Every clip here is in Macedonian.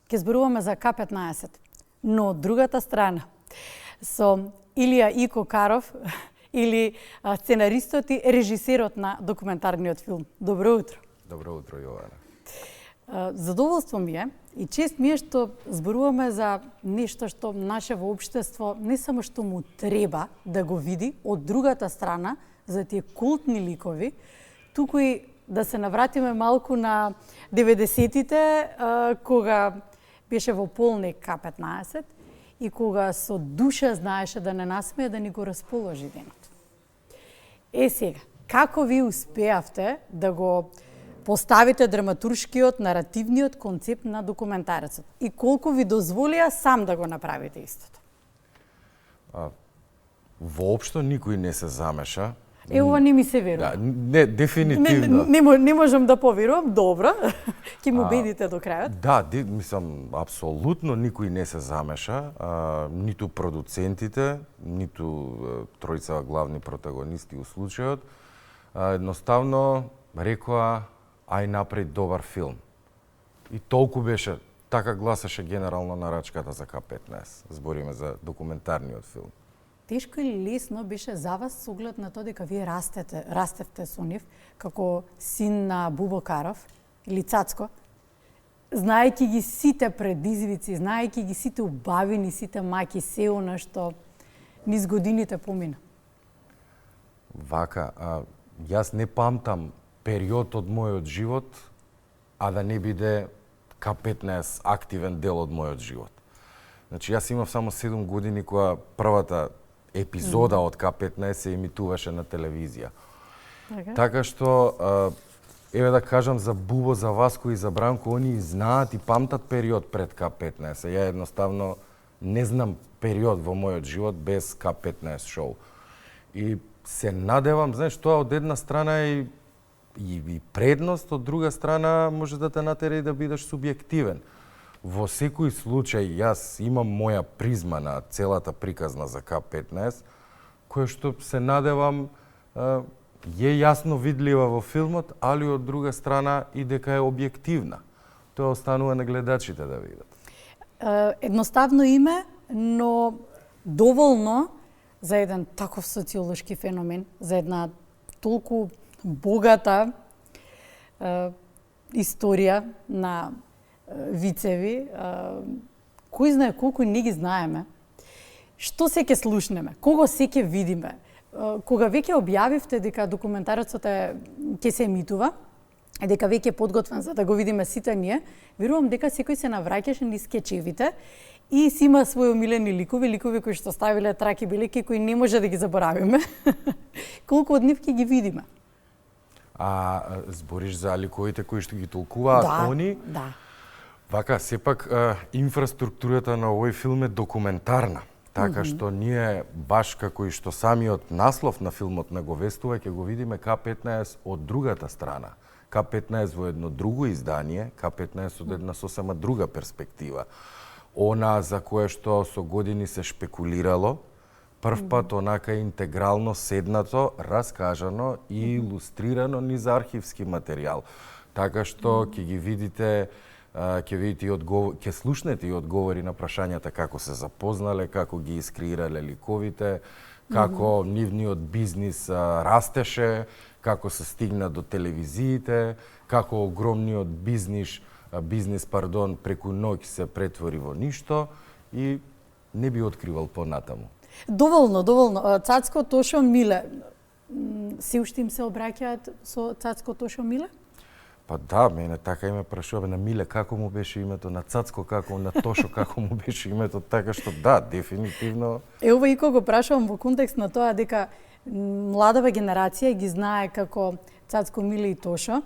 ќе зборуваме за К-15, но од другата страна, со Илија Ико Каров, или сценаристот и режисерот на документарниот филм. Добро утро. Добро утро, Јована. Задоволство ми е и чест ми е што зборуваме за нешто што нашево општество не само што му треба да го види од другата страна, за тие култни ликови, туку и да се навратиме малку на 90-тите, кога беше во полник К-15 и кога со душа знаеше да не насмее да ни го расположи денот. Сега, како ви успеавте да го поставите драматуршкиот, наративниот концепт на документарецот? И колку ви дозволија сам да го направите истото? Воопшто никој не се замеша. Ова не ми се верува. Да, не, дефинитивно. Не можам да поверувам, добро. Ќе му убедите до крајот. Да, мислам, апсолутно никој не се замеша, ниту продуцентите, ниту тројца главни протагонисти у случајот. Едноставно рекоа, ај направи добар филм. И толку беше, така гласеше генерално нарачката за К-15. Збориме за документарниот филм. Тешко или лесно беше за вас со оглед на тоа дека вие растевте со нив како син на Бубо Каров или Цацко, знаејќи ги сите предизвици, знаејќи ги сите убавини, сите маки, се она што низ годините помина? Вака, јас не памтам период од мојот живот, а да не биде К-15 активен дел од мојот живот. Значи, јас имав само 7 години кога првата епизода од К-15 се емитуваше на телевизија. Така што, еве да кажам за Бубо, за Васко и за Бранко, они знаат и памтат период пред К-15. Ја едноставно не знам период во мојот живот без К-15 шоу. И се надевам, знаеш, тоа од една страна и предност, од друга страна може да те натера и да бидеш субјективен. Во секој случај, јас имам моја призма на целата приказна за К-15, која што се надевам е јасно видлива во филмот, али од друга страна и дека е објективна. Тоа останува на гледачите да видат. Едноставно име, но доволно за еден таков социолошки феномен, за една толку богата историја на вицеви, кој знае колку не ги знаеме, што се ќе слушнеме, кого се ќе видиме. Кога веќе објавивте дека документарецот ќе се емитува, и дека веќе е подготвен за да го видиме сите ние, верувам дека секој се навраќаше низ скечевите и си има своји омилени ликови кои што ставиле траки белеки, кои не може да ги заборавиме. Колку од нив ќе ги видиме? Збориш за ликовите кои што ги толкуваат они? Да. Вака, сепак, инфраструктурата на овој филм е документарна, така што ние, баш како и што самиот наслов на филмот наговестува, ќе го видиме К-15 од другата страна. К-15 во едно друго издание, К-15 од една сосема друга перспектива. Она за кое што со години се шпекулирало, прв пат онака интегрално седнато, раскажано и илустрирано низ архивски материјал. Така што ќе ги видите, ќе слушнете и одговори на прашањата како се запознале, како ги искреирале ликовите, како нивниот бизнис растеше, како се стигна до телевизиите, како огромниот бизнис преку ноќ се претвори во ништо и не би откривал понатаму. Доволно. Цацко, Тошо, Миле. Се уште им се обраќаат со Цацко, Тошо, Миле? Па да, мене така име прашува на Миле како му беше името, на Цацко како, на Тошо како му беше името, така што да, дефинитивно. Ова и кога го прашувам во контекст на тоа дека младава генерација ги знае како Цацко, Миле и Тошо,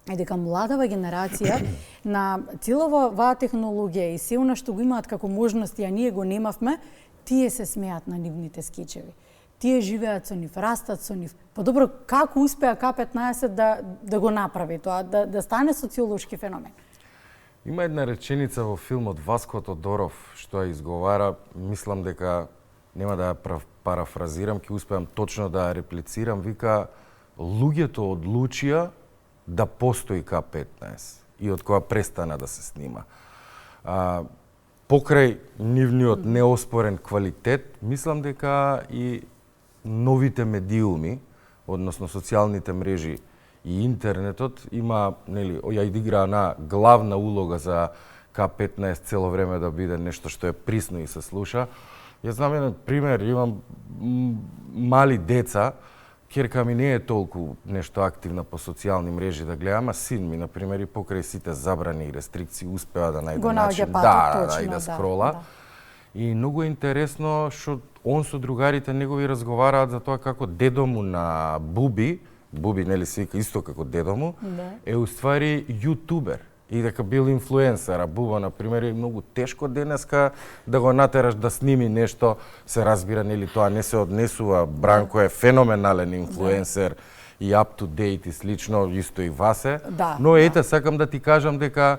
и дека младава генерација на целова оваа технологија и се она што го имаат како можности, а ние го немавме, тие се смеат на нивните скечеви. Тие живеат со нив, растат со нив. Па добро, како успеа К-15 да го направи тоа, да стане социолошки феномен? Има една реченица во филмот Васко Тодоров што ја изговара, мислам дека нема да ја парафразирам, ќе успеам точно да ја реплицирам, вика луѓето одлучија да постои К-15 и од кога престана да се снима. Покрај нивниот неоспорен квалитет, мислам дека и новите медиуми, односно социјалните мрежи и интернетот има, нели, ја играа на главна улога за К15 цело време да биде нешто што е присно и се слуша. Јас знам еден пример, имам мали деца, ќерка ми не е толку нешто активна по социјални мрежи да гледам, а син ми, например, и покрај сите забрани и рестрикции успеа да најде начин и да скрола. И многу е интересно што он со другарите негови разговараат за тоа како дедо му на Буби, нели се вика исто како дедо му, е уствари јутубер. И дека бил инфлуенсер, а Буба, например, е многу тешко денеска да го натераш да сними нешто, се разбира, нели тоа не се однесува. Бранко е феноменален инфлуенсер и up to date и слично, исто и Васе. Но ете, сакам да ти кажам дека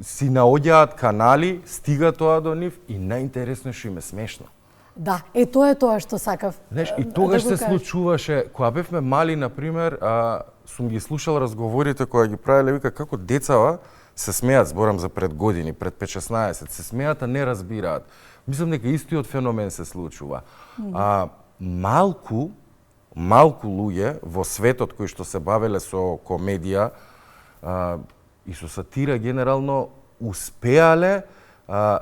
си наоѓаат канали, стига тоа до нив и најинтересно што им е смешно. Да, тоа е тоа што сакав. Знаеш, и тогаш се случуваше, кога бевме мали, например, сум ги слушал разговорите кога ги правеле, вика како децава се смеат, зборам за пред години, пред 5-16, се смеат, а не разбираат. Мислам дека истиот феномен се случува. Малку луѓе во светот кои што се бавеле со комедија и со сатира генерално успеале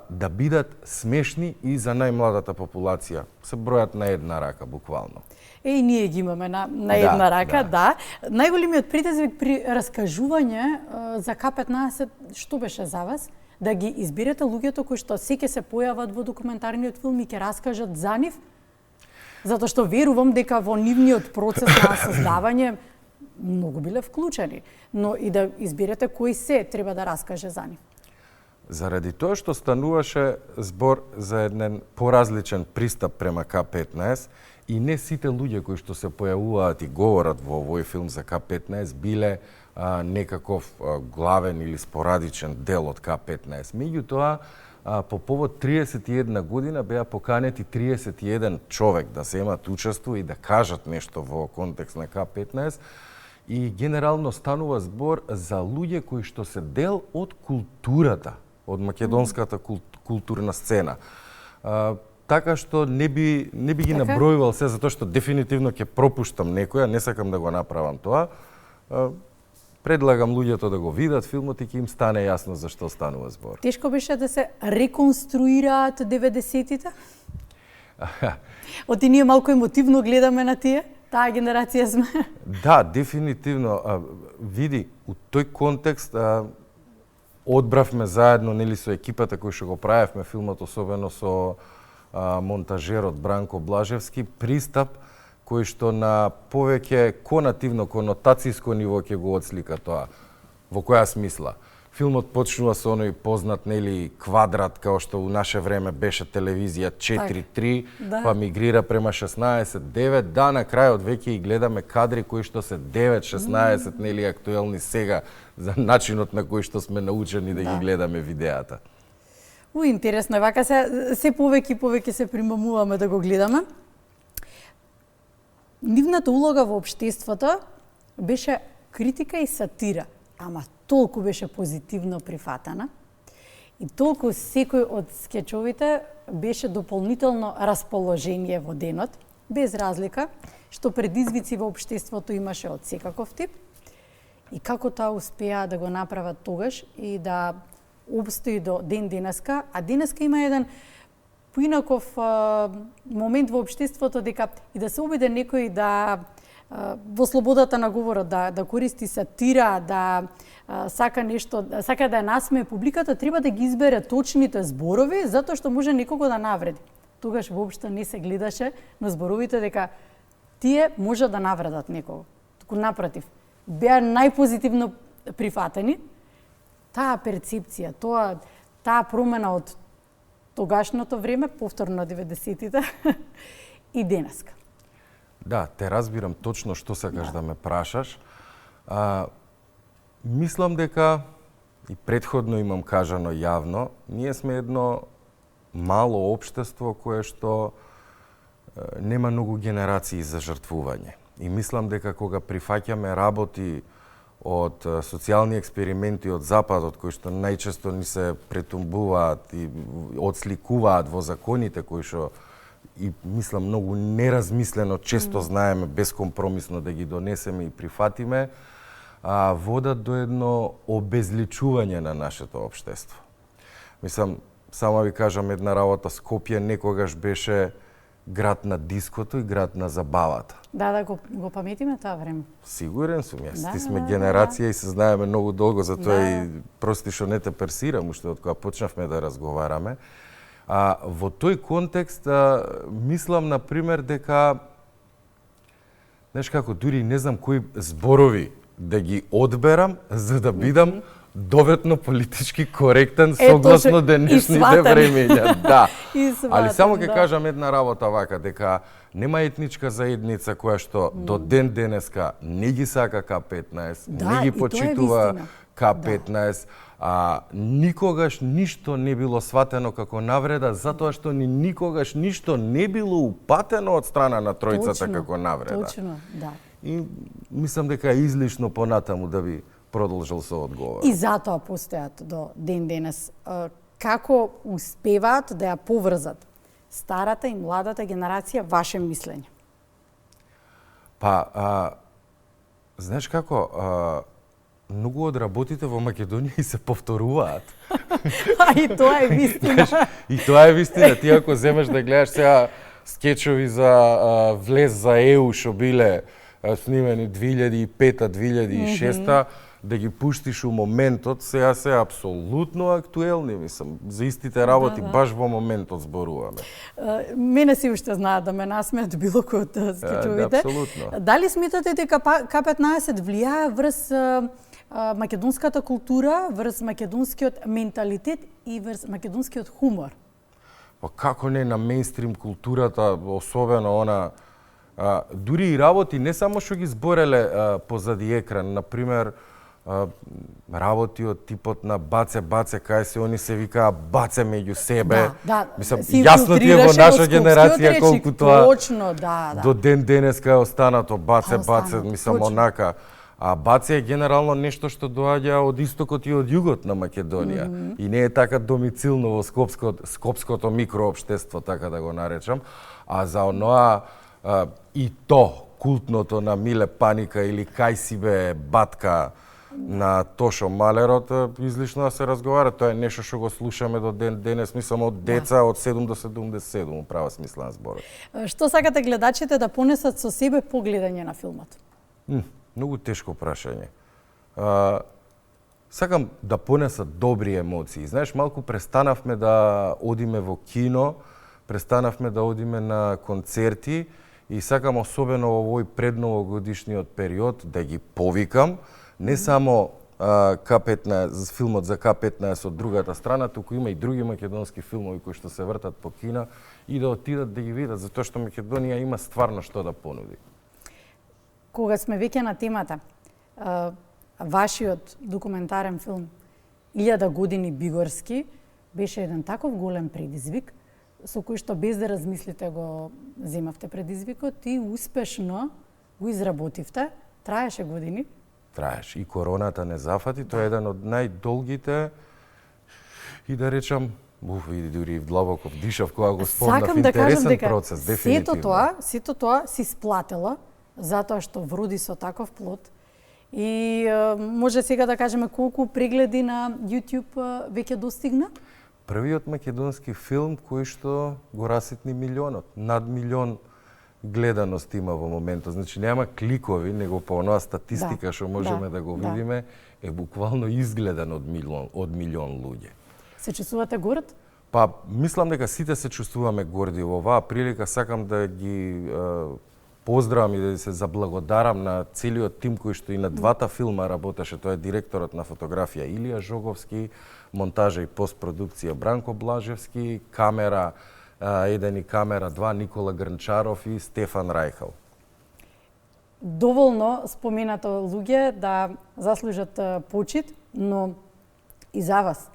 да бидат смешни и за најмладата популација. Се бројат на една рака, буквално. И ние ги имаме на една рака, да. Најголемиот предизвик при раскажување за К15 што беше за вас? Да ги изберете луѓето кои што се се појават во документарниот филм и ќе раскажат за нив? Затоа што верувам дека во нивниот процес на создавање многу биле вклучени, но и да изберете кој се треба да раскаже за нив. Заради тоа што стануваше збор за еден поразличен пристап према К15 и не сите луѓе кои што се појавуваат и говорат во овој филм за К15 биле некаков главен или спорадичен дел од К15. Меѓутоа, по повод 31 година беа поканети 31 човек да земат учество и да кажат нешто во контекст на К15 и генерално станува збор за луѓе кои што се дел од културата, од македонската културна сцена. Така што не би ги набројувал се, затоа што дефинитивно ќе пропуштам некоја, не сакам да го направам тоа. Предлагам луѓето да го видат филмот и ќе им стане јасно за што станува збор. Тешко беше да се реконструираат 90-тите? Оти ние малку емотивно гледаме на тие, таа генерација сме. Да, дефинитивно. Види, у тој контекст одбравме заедно, нели, со екипата кој што го правевме филмот, особено со монтажерот Бранко Блажевски, пристап кој што на повеќе конативно, конотацијско ниво ќе го отслика тоа. Во која смисла? Филмот почнува со оној познат, нели, квадрат, као што у наше време беше телевизија 4:3, па мигрира према 16:9, да, на крајот веќе и гледаме кадри кои што се 9-16, нели, актуелни сега за начинот на кој што сме научени да ги гледаме видеата. Интересно е, вака се повеќе се примамуваме да го гледаме. Нивната улога во општеството беше критика и сатира, ама толку беше позитивно прифатена и толку секој од скечовите беше дополнително расположение во денот, без разлика што предизвици во општеството имаше од секаков тип и како тоа успеа да го направат тогаш и да обстои до ден денеска, а денеска има еден поинаков момент во општеството дека и да се обиде некој да во слободата на говорот да користи сатира, да сака нешто, сака да ја насмее публиката, треба да ги избере точните зборови затоа што може некого да навреди. Тогаш воопшто не се гледаше на зборовите дека тие може да навредат некого. Туку напротив, беа најпозитивно прифатени. Таа перцепција, таа промена од тогашното време, повторно 90-тите и денеска. Да, те разбирам точно што сакаш да ме прашаш. Мислам дека, и предходно имам кажано јавно, ние сме едно мало општество кое што нема многу генерации за жртвување. И мислам дека кога прифаќаме работи од социјални експерименти од Западот, кои што најчесто ни се претумбуваат и одсликуваат во законите, кои што и мислам многу неразмислено често знаеме безкомпромисно да ги донесеме и прифатиме, водат до едно обезличување на нашето општество. Мислам, само ви кажам една работа, Скопје некогаш беше град на диското и град на забавата. Да, го паметиме тоа време. Сигурен сум јас. Ти сме генерација и се знаеме многу долго, затоа и прости што не те персирам, уште од кога почнавме да разговараме. Во тој контекст, мислам, например, дека, знаеш како, дури не знам кои зборови да ги одберам, за да бидам доветно политички коректен согласно денешните времења. Да. Али само ќе кажам една работа вака, дека нема етничка заедница која што до ден денеска не ги сака К15, не ги почитува К15, никогаш ништо не било сватено како навреда, затоа што никогаш ништо не било упатено од страна на тројцата како навреда. Точно, да. И мислам дека е излишно понатаму да би продолжил со одговор. И затоа постојат до ден денес. Како успеваат да ја поврзат старата и младата генерација, ваше мислење? Па, знаеш како, многу од работите во Македонија и се повторуваат. И тоа е вистина. И тоа е вистина. Ти ако земеш да гледаш сега скечови за влез за ЕУ што биле снимени 2005-2006, да ги пуштиш у моментот, сега се апсолутно актуелни, мислам, за истите работи баш во моментот зборуваме. Мене си уште знаат да ме насмеат било кој од скечовите. Да, апсолутно. Дали сметате дека К15 влијае врз македонската култура, врз македонскиот менталитет и врз македонскиот хумор? Па како не, на мејнстрим културата, особено она, дури и работи не само што ги збореле позади екран, например, работи од типот на баце, кај се они се викаа баце меѓу себе. Да, мислам, јасно ти е во наша генерација колку тоа точно, да. До ден денеска е останато баце, мислам точно. онака. А баце е генерално нешто што доаѓа од истокот и од југот на Македонија. И не е така домицилно во скопското микроопштество, така да го наречам. А за оноа и то, култното на Миле Паника или Кај си бе батка на Тошо Малерот, излишно да се разговара. Тоа е нешто што го слушаме до ден денес, мислам, од деца од 7 до 77, права смисла на зборот. Што сакате гледачите да понесат со себе по гледање на филмот? Многу тешко прашање. Сакам да понесат добри емоции. Знаеш, малку престанавме да одиме во кино, престанавме да одиме на концерти и сакам особено во овој предновогодишниот период да ги повикам не само К15, филмот за К15 од другата страна, туку има и други македонски филмови кои што се вртат по кина и да отидат да ги видат, затоа што Македонија има стварно што да понуди. Кога сме веќе на темата, вашиот документарен филм 1000 години Бигорски беше еден таков голем предизвик, со кој што без да размислите го земавте предизвикот и успешно го изработивте. Траеше години. Траеше. И короната не зафати. Тоа е еден од најдолгите и да речам, и дури длабоко вдишав кога го спомнав, интересен процес, дефинитивно. Сето тоа си сплатела, затоа што вроди со таков плод. И може сега да кажеме колку прегледи на YouTube веќе достигна? Првиот македонски филм кој што го раситни милионот. Над милион гледаност има во моментот. Значи нема кликови, него по онаа статистика што можеме да го видиме, е буквално изгледан од милион луѓе. Се чувствувате горд? Па, мислам дека сите се чувствуваме горди во оваа прилика. Сакам да ги поздравам и да се заблагодарам на целиот тим кој што и на двата филма работеше. Тоа е директорот на фотографија Илија Жоговски, монтажа и постпродукција Бранко Блажевски, камера 1 и камера 2 Никола Грнчаров и Стефан Рајхал. Доволно споменато луѓе да заслужат почит, но и за вас.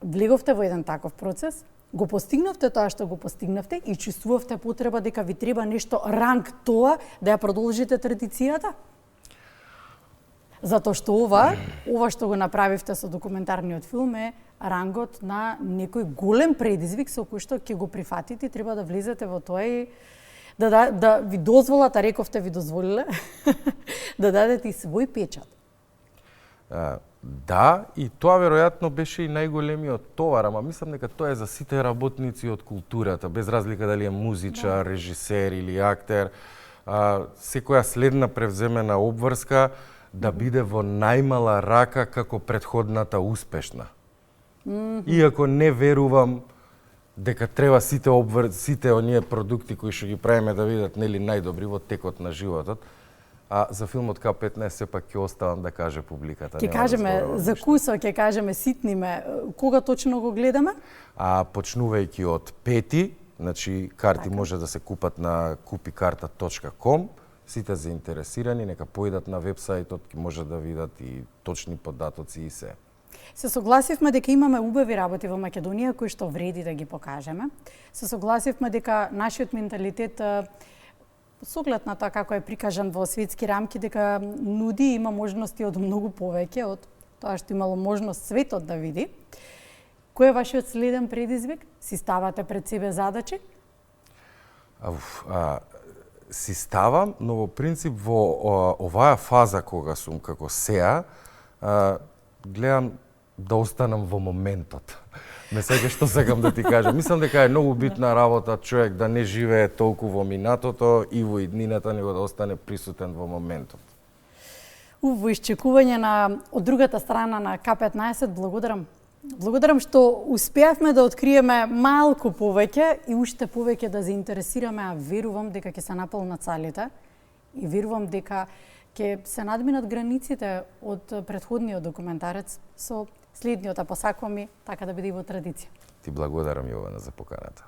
Влеговте во еден таков процес, го постигнавте тоа што го постигнавте и чувствувавте потреба дека ви треба нешто ранг тоа да ја продолжите традицијата? Затоа што ова што го направивте со документарниот филм е рангот на некој голем предизвик со кој што ќе го прифатите и треба да влезете во тоа и да ви дозволат, а рековте ви дозволиле, да дадете и свој печат. Да, и тоа веројатно беше и најголемиот товар, ама мислам дека тоа е за сите работници од културата, без разлика дали е музичар, режисер или актер. Секоја следна превземена обврска да биде во најмала рака како претходната успешна. Иако не верувам дека треба сите оние продукти кои што ги правиме да бидат нели најдобри во текот на животот, а за филмот К15 сепак ќе оставам да каже публиката. Ќе кажеме за кусо, ќе кажеме ситниме, кога точно го гледаме? Почнувајќи од 5, значи карти може да се купат на kupikarta.com. Сите заинтересирани нека поидат на вебсајтот, ќе може да видат и точни податоци и се. Се согласивме дека имаме убави работи во Македонија кои што вреди да ги покажеме. Се согласивме дека нашиот менталитет со оглед на тоа како е прикажан во светски рамки, дека нуди има можности од многу повеќе од тоа што имало можност светот да види. Кој е вашиот следен предизвик? Си ставате пред себе задачи? Си ставам, но во принцип во оваа фаза кога сум како сеа, гледам да останам во моментот. Не сега што сакам да ти кажам. Мислам дека е многу битна работа човек да не живее толку во минатото и во иднината, него да остане присутен во моментот. Во исчекување од другата страна на К15, благодарам. Благодарам што успеавме да откриеме малку повеќе и уште повеќе да заинтересираме, а верувам дека ќе се наполнат салите и верувам дека ќе се надминат границите од претходниот документарец со следниот, а посакувам и така да биде и во традиција. Ти благодарам, Јована, за поканата.